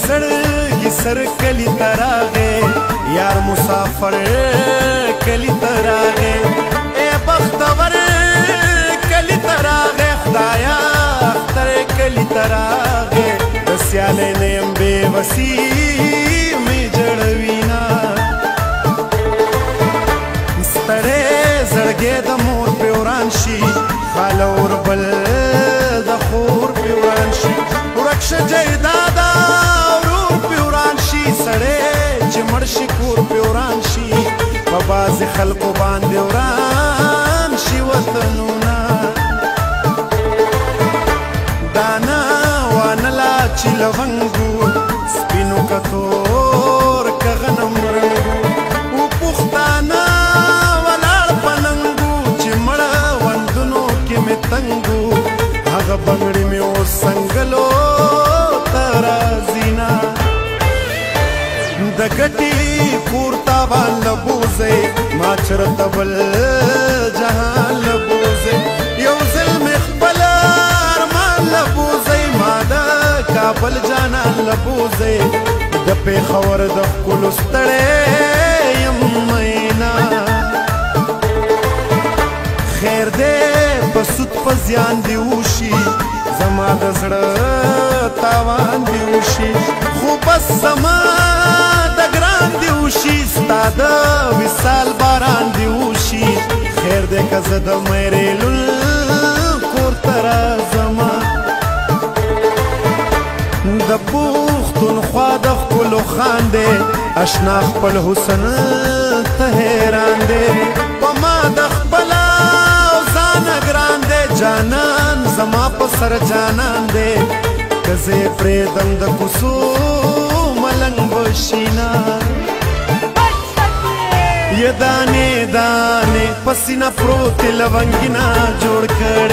زړګي سر کلی تراغه یار مسافر کلی تراغه اے بختور کلی تراغه خدایا اختر کلی تراغه دسیاله نیم بے وسی می جړوینا ستړې زړګې د مور په وران شي خالور بل د خور په وران شي ورکشه جیدادا ورور په وران شي سړې چې مړ شي کور په وران شي په بعضې خلکو باندې وران شي وطنونه دانا وانلا چې لونګو سپینو کتور که غنم رنګو و پښتانه ولاړ په ننګو چې مړه وندونو کې مې تنګو هغه بنګړې مې اوس سنګلو ته راځينا د ګټې کور تاوان لبوځئ ما چرته بل جهان لبوځئ یو ځل مې خپل ارمان لبوځئ ما د کابل جانان لبوځئ د پېښور د ښکلو ستړی یم مینا خیر دی په سود په زیان دې وشي زما د زړه تاوان دې وشي خو بس زما د ګران دې وشي ستا د وصال باران دې وشي خیر دی که زه د میرې لول کور ته راځمه د پښتونخوا د ښکلو خان دی اشنا خپل حسن ته حیران دی په ما د خپله او ځانه ګران دی جانان زما په سر جانان دی که زه یې پرېږدم د کوڅو ملنګ به شینا یه دانې دانې په سینه پروتې لونګینه جوړ کړی